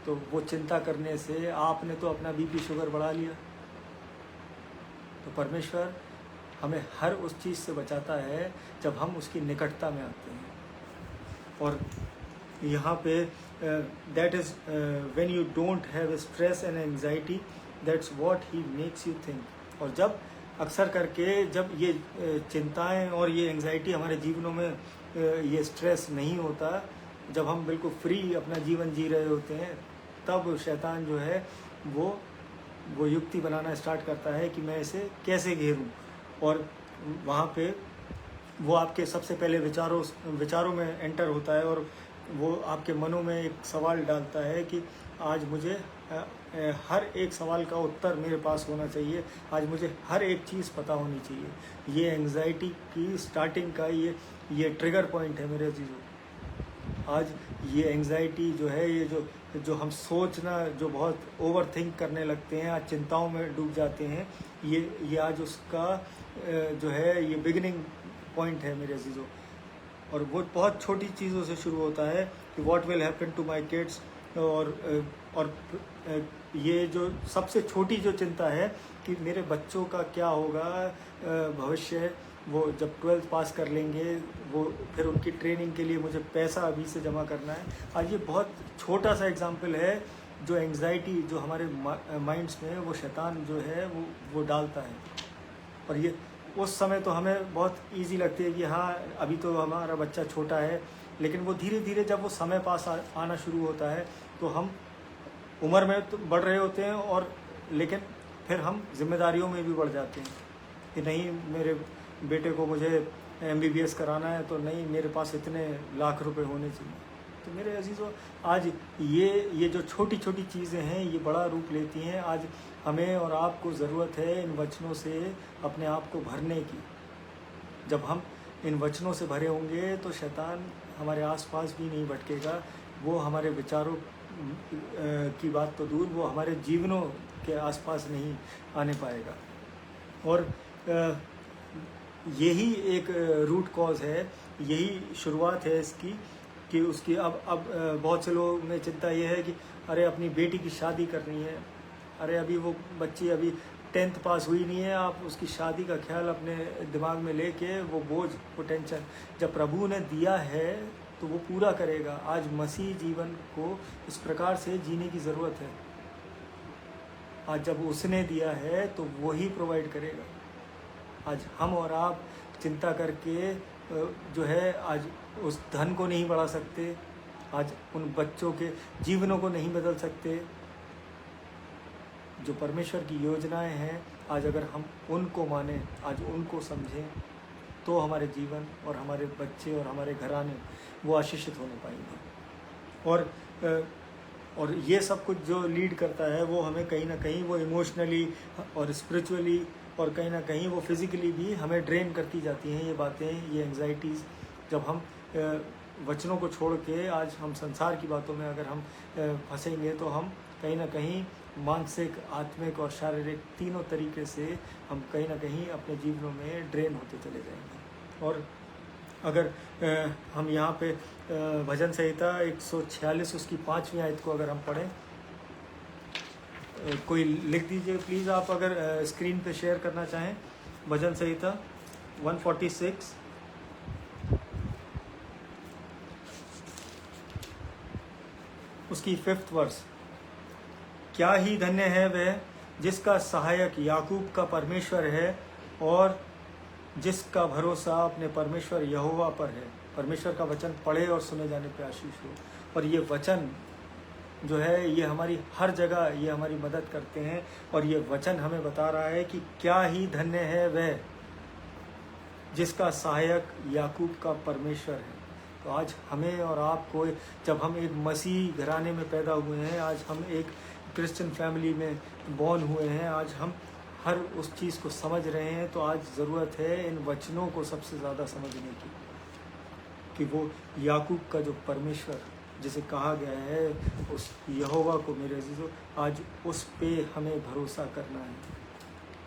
तो वो चिंता करने से आपने तो अपना बीपी शुगर बढ़ा लिया। तो परमेश्वर हमें हर उस चीज़ से बचाता है जब हम उसकी निकटता में आते हैं। और यहाँ पे that is when you don't have stress and anxiety, that's what he makes you think. और जब अक्सर करके जब ये चिंताएं और ये एंग्जाइटी हमारे जीवनों में ये स्ट्रेस नहीं होता, जब हम बिल्कुल फ्री अपना जीवन जी रहे होते हैं, तब शैतान जो है वो युक्ति बनाना स्टार्ट करता है कि मैं इसे कैसे घेरूं। और वहाँ पे वो आपके सबसे पहले विचारों में एंटर होता है और वो आपके मनों में एक सवाल डालता है कि आज मुझे हर एक सवाल का उत्तर मेरे पास होना चाहिए, आज मुझे हर एक चीज़ पता होनी चाहिए। ये एंग्जाइटी की स्टार्टिंग का ये ट्रिगर पॉइंट है मेरे चीज़ों। आज ये एंग्जाइटी जो है, ये जो हम सोचना, जो बहुत ओवर थिंक करने लगते हैं, आज चिंताओं में डूब जाते हैं, ये आज उसका जो है ये बिगिनिंग पॉइंट है मेरे चीज़ों। और वो बहुत छोटी चीज़ों से शुरू होता है कि what will happen to my kids, और ये जो सबसे छोटी जो चिंता है कि मेरे बच्चों का क्या होगा भविष्य, वो जब 12th पास कर लेंगे, वो फिर उनकी ट्रेनिंग के लिए मुझे पैसा अभी से जमा करना है। आज ये बहुत छोटा सा एग्जाम्पल है जो एंग्जाइटी जो हमारे माइंड्स में वो शैतान जो है वो डालता है। और ये उस समय तो हमें बहुत इजी लगती है कि हाँ अभी तो हमारा बच्चा छोटा है, लेकिन वो धीरे धीरे जब वो समय पास आना शुरू होता है तो हम उम्र में तो बढ़ रहे होते हैं, और लेकिन फिर हम जिम्मेदारियों में भी बढ़ जाते हैं कि नहीं मेरे बेटे को मुझे MBBS कराना है, तो नहीं मेरे पास इतने लाख रुपए होने चाहिए। तो मेरे अजीज़ों, आज ये जो छोटी छोटी चीज़ें हैं ये बड़ा रूप लेती हैं। आज हमें और आपको ज़रूरत है इन वचनों से अपने आप को भरने की। जब हम इन वचनों से भरे होंगे तो शैतान हमारे आसपास भी नहीं भटकेगा, वो हमारे विचारों की बात तो दूर, वो हमारे जीवनों के आसपास नहीं आने पाएगा। और यही एक रूट कॉज है, यही शुरुआत है इसकी कि उसकी अब बहुत से लोगों में चिंता ये है कि अरे अपनी बेटी की शादी करनी है, अरे अभी वो बच्ची अभी 10th पास हुई नहीं है, आप उसकी शादी का ख्याल अपने दिमाग में लेके वो बोझ, वो टेंशन, जब प्रभु ने दिया है तो वो पूरा करेगा। आज मसीह जीवन को इस प्रकार से जीने की ज़रूरत है। आज जब उसने दिया है तो वो ही प्रोवाइड करेगा। आज हम और आप चिंता करके जो है आज उस धन को नहीं बढ़ा सकते, आज उन बच्चों के जीवनों को नहीं बदल सकते। जो परमेश्वर की योजनाएं हैं, आज अगर हम उनको माने, आज उनको समझें, तो हमारे जीवन और हमारे बच्चे और हमारे घराने वो आशीषित होने पाएंगे। और ये सब कुछ जो लीड करता है वो हमें कहीं ना कहीं वो इमोशनली और स्पिरिचुअली और कहीं ना कहीं वो फिज़िकली भी हमें ड्रेन करती जाती हैं ये बातें, ये एंग्जाइटीज़। जब हम वचनों को छोड़ के आज हम संसार की बातों में अगर हम फंसेंगे तो हम कहीं ना कहीं मानसिक, आत्मिक और शारीरिक तीनों तरीके से हम कहीं ना कहीं अपने जीवनों में ड्रेन होते चले जाएंगे। और अगर हम यहाँ पे भजन संहिता 146 उसकी 5वीं आयत को अगर हम पढ़ें, कोई लिख दीजिए प्लीज़ आप, अगर स्क्रीन पे शेयर करना चाहें। भजन संहिता 146 उसकी 5th वर्स। क्या ही धन्य है वह जिसका सहायक याकूब का परमेश्वर है और जिसका भरोसा अपने परमेश्वर यहोवा पर है। परमेश्वर का वचन पढ़े और सुने जाने पे आशीष हो। और ये वचन जो है ये हमारी हर जगह ये हमारी मदद करते हैं। और ये वचन हमें बता रहा है कि क्या ही धन्य है वह जिसका सहायक याकूब का परमेश्वर है। तो आज हमें और आपको, जब हम एक मसीह घराने में पैदा हुए हैं, आज हम एक क्रिश्चियन फैमिली में बॉर्न हुए हैं, आज हम हर उस चीज़ को समझ रहे हैं, तो आज ज़रूरत है इन वचनों को सबसे ज़्यादा समझने की कि वो याकूब का जो परमेश्वर जिसे कहा गया है, उस यहोवा को मेरे अजीजों आज उस पे हमें भरोसा करना है।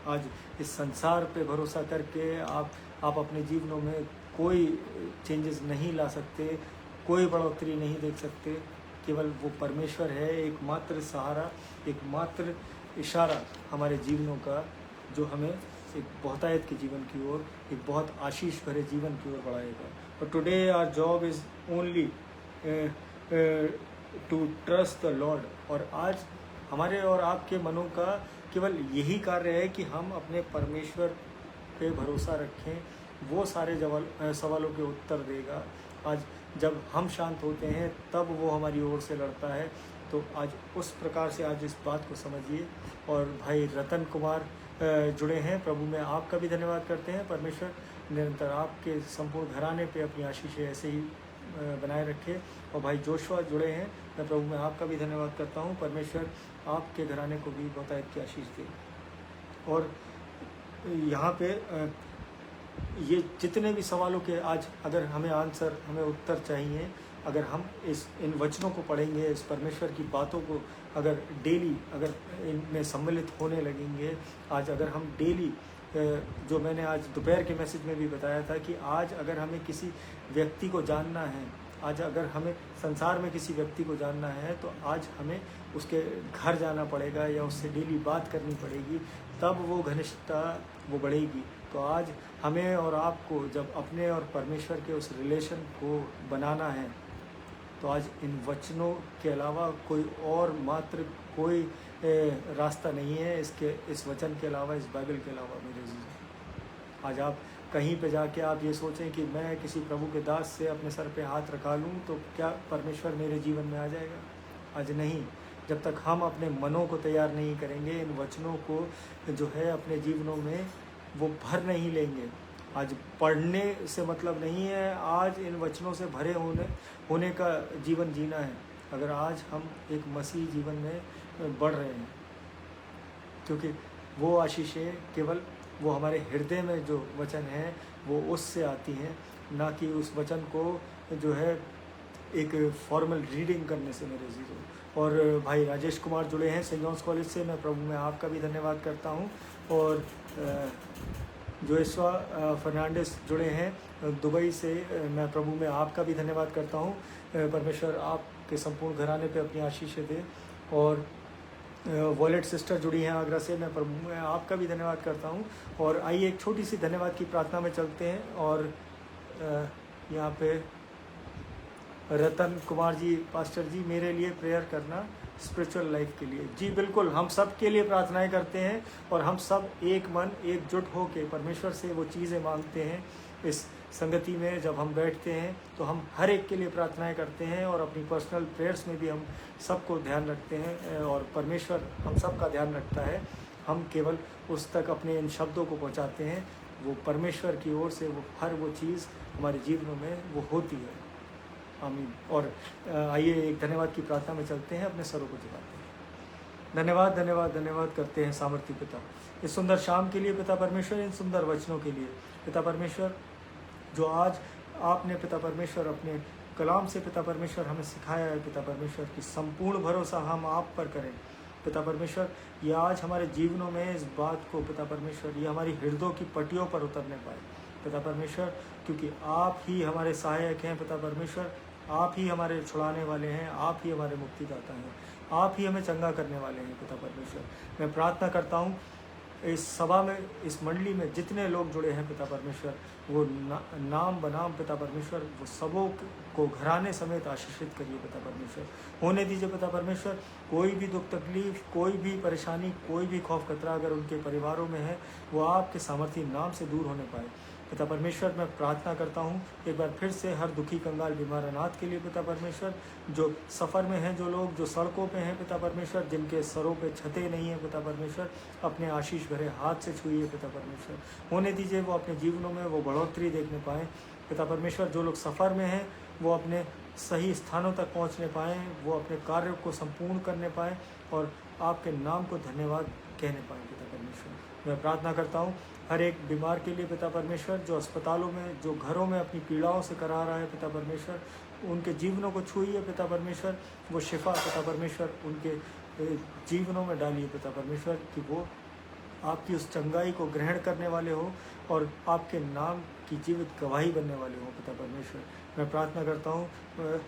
आज इस संसार पे भरोसा करके आप अपने जीवनों में कोई चेंजेस नहीं ला सकते, कोई बढ़ोतरी नहीं देख सकते। केवल वो परमेश्वर है एकमात्र सहारा, एकमात्र इशारा हमारे जीवनों का, जो हमें एक बहुतायत के जीवन की ओर, एक बहुत आशीष भरे जीवन की ओर बढ़ाएगा। और today our job is only to trust the Lord. और आज हमारे और आपके मनों का केवल यही कार्य है कि हम अपने परमेश्वर पे भरोसा रखें, वो सारे सवालों के उत्तर देगा। आज जब हम शांत होते हैं तब वो हमारी ओर से लड़ता है। तो आज उस प्रकार से आज इस बात को समझिए। और भाई रतन कुमार जुड़े हैं, प्रभु में आपका भी धन्यवाद करते हैं। परमेश्वर निरंतर आपके संपूर्ण घराने पे अपनी आशीष ऐसे ही बनाए रखे। और भाई जोशुआ जुड़े हैं, मैं प्रभु में आपका भी धन्यवाद करता हूँ। परमेश्वर आपके घराने को भी बहुतायत की आशीष दे। और यहाँ पे ये जितने भी सवालों के आज अगर हमें आंसर, हमें उत्तर चाहिए, अगर हम इन वचनों को पढ़ेंगे, इस परमेश्वर की बातों को अगर डेली अगर इनमें सम्मिलित होने लगेंगे, आज अगर हम डेली, जो मैंने आज दोपहर के मैसेज में भी बताया था कि आज अगर हमें किसी व्यक्ति को जानना है, आज अगर हमें संसार में किसी व्यक्ति को जानना है, तो आज हमें उसके घर जाना पड़ेगा या उससे डेली बात करनी पड़ेगी, तब वो घनिष्ठता वो बढ़ेगी। तो आज हमें और आपको जब अपने और परमेश्वर के उस रिलेशन को बनाना है, तो आज इन वचनों के अलावा कोई और मात्र कोई रास्ता नहीं है। इस वचन के अलावा, इस बाइबल के अलावा मेरे जीवन। आज आप कहीं पे जाके आप ये सोचें कि मैं किसी प्रभु के दास से अपने सर पे हाथ रखा लूँ तो क्या परमेश्वर मेरे जीवन में आ जाएगा? आज नहीं। जब तक हम अपने मनों को तैयार नहीं करेंगे, इन वचनों को जो है अपने जीवनों में वो भर नहीं लेंगे। आज पढ़ने से मतलब नहीं है, आज इन वचनों से भरे होने का जीवन जीना है। अगर आज हम एक मसीह जीवन में बढ़ रहे हैं, क्योंकि वो आशीषें केवल वो हमारे हृदय में जो वचन है वो उससे आती हैं, ना कि उस वचन को जो है एक फॉर्मल रीडिंग करने से मेरे जीवन। और भाई राजेश कुमार जुड़े हैं सेंट जॉन्स कॉलेज से, मैं प्रभु में आपका भी धन्यवाद करता हूँ। और जोशुआ फर्नांडिस जुड़े हैं दुबई से, मैं प्रभु में आपका भी धन्यवाद करता हूँ। परमेश्वर आपके संपूर्ण घराने पे अपनी आशीषें दे। और वॉलेट सिस्टर जुड़ी हैं आगरा से, मैं प्रभु में आपका भी धन्यवाद करता हूँ। और आइए एक छोटी सी धन्यवाद की प्रार्थना में चलते हैं। और यहाँ पे रतन कुमार जी, पास्टर जी मेरे लिए प्रेयर करना स्पिरिचुअल लाइफ के लिए। जी बिल्कुल, हम सब के लिए प्रार्थनाएं करते हैं और हम सब एक मन एकजुट होकर परमेश्वर से वो चीज़ें मांगते हैं। इस संगति में जब हम बैठते हैं तो हम हर एक के लिए प्रार्थनाएं करते हैं और अपनी पर्सनल प्रेयर्स में भी हम सबको ध्यान रखते हैं और परमेश्वर हम सब का ध्यान रखता है। हम केवल उस तक अपने इन शब्दों को पहुंचाते हैं, वो परमेश्वर की ओर से वो हर वो चीज़ हमारे जीवनों में वो होती है। आमीन। और आइए एक धन्यवाद की प्रार्थना में चलते हैं, अपने सरों को झुकाते हैं। धन्यवाद धन्यवाद धन्यवाद करते हैं सामर्थ्य पिता, इस सुंदर शाम के लिए पिता परमेश्वर, इन सुंदर वचनों के लिए पिता परमेश्वर, जो आज आपने पिता परमेश्वर अपने कलाम से पिता परमेश्वर हमें सिखाया है। पिता परमेश्वर की संपूर्ण भरोसा हम आप पर करें पिता परमेश्वर। ये आज हमारे जीवनों में इस बात को पिता परमेश्वर, ये हमारी हृदयों की पटियों पर उतरने पाए पिता परमेश्वर, क्योंकि आप ही हमारे सहायक हैं पिता परमेश्वर। आप ही हमारे छुड़ाने वाले हैं, आप ही हमारे मुक्तिदाता हैं, आप ही हमें चंगा करने वाले हैं पिता परमेश्वर। मैं प्रार्थना करता हूँ इस सभा में, इस मंडली में जितने लोग जुड़े हैं पिता परमेश्वर, वो नाम बनाम पिता परमेश्वर, वो सबों को घराने समेत आशीषित करिए पिता परमेश्वर। होने दीजिए पिता परमेश्वर, कोई भी दुख तकलीफ, कोई भी परेशानी, कोई भी खौफ खतरा अगर उनके परिवारों में है, वो आपके सामर्थी नाम से दूर होने पाए पिता परमेश्वर। मैं प्रार्थना करता हूँ एक बार फिर से हर दुखी कंगाल बीमार अनाथ के लिए पिता परमेश्वर, जो सफ़र में हैं, जो लोग जो सड़कों पे हैं पिता परमेश्वर, जिनके सरों पे छतें नहीं हैं पिता परमेश्वर, अपने आशीष भरे हाथ से छुइए पिता परमेश्वर। होने दीजिए वो अपने जीवनों में वो बढ़ोतरी देखने पाएँ पिता परमेश्वर। जो लोग सफ़र में हैं वो अपने सही स्थानों तक पहुँचने पाएँ, वो अपने कार्य को संपूर्ण करने पाएँ और आपके नाम को धन्यवाद कहने पाएँ पिता परमेश्वर। मैं प्रार्थना करता हूँ हर एक बीमार के लिए पिता परमेश्वर, जो अस्पतालों में, जो घरों में अपनी पीड़ाओं से करा रहा है पिता परमेश्वर, उनके जीवनों को छूइए पिता परमेश्वर। वो शिफा पिता परमेश्वर उनके जीवनों में डालिए पिता परमेश्वर, कि वो आपकी उस चंगाई को ग्रहण करने वाले हो और आपके नाम की जीवित गवाही बनने वाले हो पिता परमेश्वर। मैं प्रार्थना करता हूँ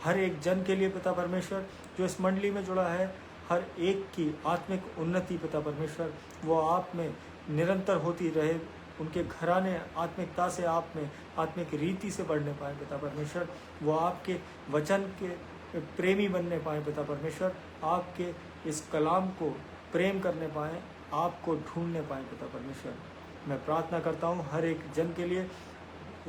हर एक जन के लिए पिता परमेश्वर, जो इस मंडली में जुड़ा है, हर एक की आत्मिक उन्नति पिता परमेश्वर वो आप में निरंतर होती रहे, उनके घराने आत्मिकता से आप में आत्मिक रीति से बढ़ने पाए पिता परमेश्वर। वो आपके वचन के प्रेमी बनने पाए पिता परमेश्वर, आपके इस कलाम को प्रेम करने पाएँ आपको ढूंढने पाए पिता परमेश्वर। मैं प्रार्थना करता हूँ हर एक जन के लिए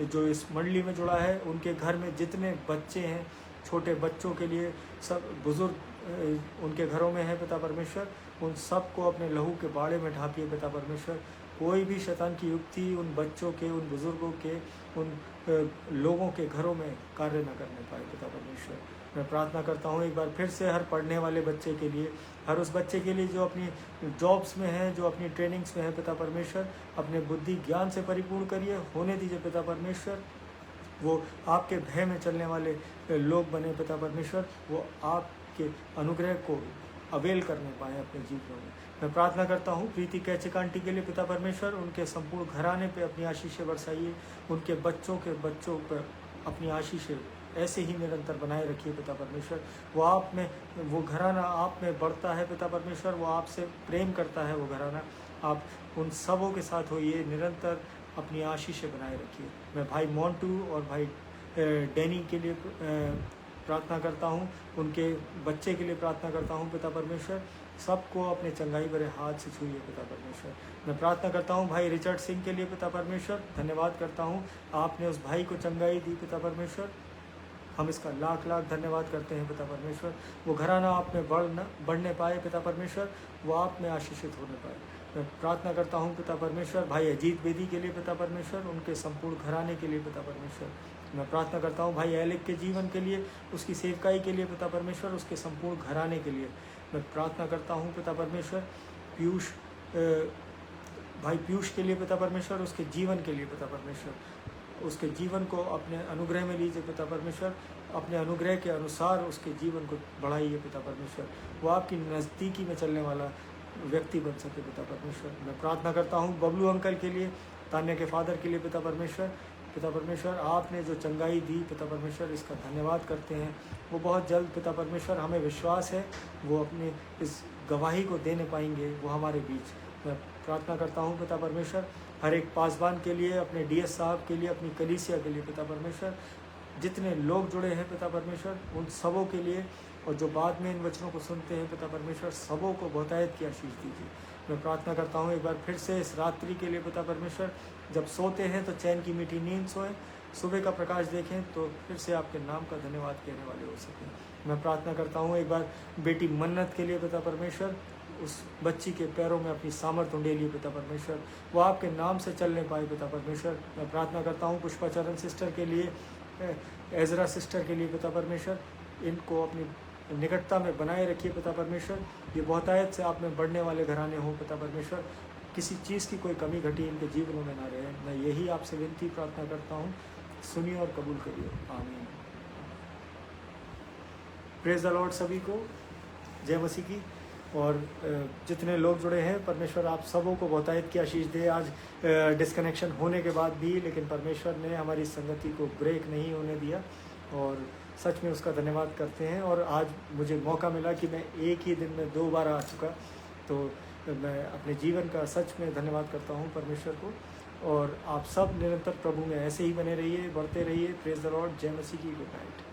जो इस मंडली में जुड़ा है, उनके घर में जितने बच्चे हैं, छोटे बच्चों के लिए, सब बुज़ुर्ग उनके घरों में है पिता परमेश्वर, उन सब को अपने लहू के बाड़े में ढापिए पिता परमेश्वर। कोई भी शैतान की युक्ति उन बच्चों के, उन बुज़ुर्गों के, उन लोगों के घरों में कार्य न करने पाए पिता परमेश्वर। मैं प्रार्थना करता हूँ एक बार फिर से हर पढ़ने वाले बच्चे के लिए, हर उस बच्चे के लिए जो अपनी जॉब्स में है, जो अपनी ट्रेनिंग्स में है पिता परमेश्वर, अपने बुद्धि ज्ञान से परिपूर्ण करिए, होने दीजिए पिता परमेश्वर। वो आपके भय में चलने वाले लोग बने पिता परमेश्वर, वो आपके अनुग्रह को अवेल करने पाए अपने जीवनों में। मैं प्रार्थना करता हूँ प्रीति कैचिक आंटी के लिए पिता परमेश्वर, उनके संपूर्ण घराने पे अपनी आशीषें बरसाइए, उनके बच्चों के बच्चों पर अपनी आशीषें ऐसे ही निरंतर बनाए रखिए पिता परमेश्वर। वो आप में, वो घराना आप में बढ़ता है पिता परमेश्वर, वो आपसे प्रेम करता है वो घराना, आप उन सबों के साथ होइए, निरंतर अपनी आशीषें बनाए रखिए। मैं भाई मोंटू और भाई डैनी के लिए प्रार्थना करता हूँ, उनके बच्चे के लिए प्रार्थना करता हूँ पिता परमेश्वर, सबको अपने चंगाई भरे हाथ से छूइए पिता परमेश्वर। मैं प्रार्थना करता हूँ भाई रिचर्ड सिंह के लिए पिता परमेश्वर, धन्यवाद करता हूँ आपने उस भाई को चंगाई दी पिता परमेश्वर, हम इसका लाख लाख धन्यवाद करते हैं पिता परमेश्वर। वो घराना आप में बढ़ने पाए पिता परमेश्वर, वो आप में आशीषित होने पाए। मैं प्रार्थना करता हूँ पिता परमेश्वर भाई अजीत बेदी के लिए पिता परमेश्वर, उनके संपूर्ण घराने के लिए पिता परमेश्वर। मैं प्रार्थना करता हूँ भाई एलिक के जीवन के लिए, उसकी सेवकाई के लिए पिता परमेश्वर, उसके संपूर्ण घराने के लिए। मैं प्रार्थना करता हूँ पिता परमेश्वर पीयूष, भाई पीयूष के लिए पिता परमेश्वर, उसके जीवन के लिए पिता परमेश्वर, उसके जीवन को अपने अनुग्रह में लीजिए पिता परमेश्वर, अपने अनुग्रह के अनुसार उसके जीवन को बढ़ाइए पिता परमेश्वर, वो आपकी नज़दीकी में चलने वाला व्यक्ति बन सके पिता परमेश्वर। मैं प्रार्थना करता हूँ बबलू अंकल के लिए, तान्या के फादर के लिए पिता परमेश्वर, पिता परमेश्वर आपने जो चंगाई दी पिता परमेश्वर, इसका धन्यवाद करते हैं। वो बहुत जल्द पिता परमेश्वर, हमें विश्वास है वो अपने इस गवाही को देने पाएंगे, वो हमारे बीच। मैं प्रार्थना करता हूँ पिता परमेश्वर हर एक पासबान के लिए, अपने डीएस साहब के लिए, अपनी कलीसिया के लिए पिता परमेश्वर, जितने लोग जुड़े हैं पिता परमेश्वर, उन सबों के लिए, और जो बाद में इन वचनों को सुनते हैं पिता परमेश्वर, सबों को बहुतायत की आशीष दीजिए। मैं प्रार्थना करता हूँ एक बार फिर से इस रात्रि के लिए पिता परमेश्वर, जब सोते हैं तो चैन की मीठी नींद सोएं, सुबह का प्रकाश देखें तो फिर से आपके नाम का धन्यवाद कहने वाले हो सकें। मैं प्रार्थना करता हूँ एक बार बेटी मन्नत के लिए पिता परमेश्वर, उस बच्ची के पैरों में अपनी सामर्थ उंडेलिए पिता परमेश्वर, वो आपके नाम से चलने पाए पिता परमेश्वर। मैं प्रार्थना करता हूँ पुष्पाचरण सिस्टर के लिए, एजरा सिस्टर के लिए पिता परमेश्वर, इनको अपनी निकटता में बनाए रखिए पिता परमेश्वर, ये बहुतायत से आप में बढ़ने वाले घराने हों पिता परमेश्वर, किसी चीज़ की कोई कमी घटी इनके जीवनों में ना रहे। मैं यही आपसे विनती प्रार्थना करता हूँ, सुनिए और कबूल करिए, आमीन। प्रेज द लॉर्ड सभी को, जय मसीह की। और जितने लोग जुड़े हैं, परमेश्वर आप सबों को बहुतायत की आशीष दे। आज डिस्कनेक्शन होने के बाद भी लेकिन परमेश्वर ने हमारी संगति को ब्रेक नहीं होने दिया, और सच में उसका धन्यवाद करते हैं। और आज मुझे मौका मिला कि मैं एक ही दिन में 2 बार आ चुका, तो मैं अपने जीवन का सच में धन्यवाद करता हूँ परमेश्वर को। और आप सब निरंतर प्रभु में ऐसे ही बने रहिए, बढ़ते रहिए। प्रेज द लॉर्ड, जय मसीह की, गुड नाइट।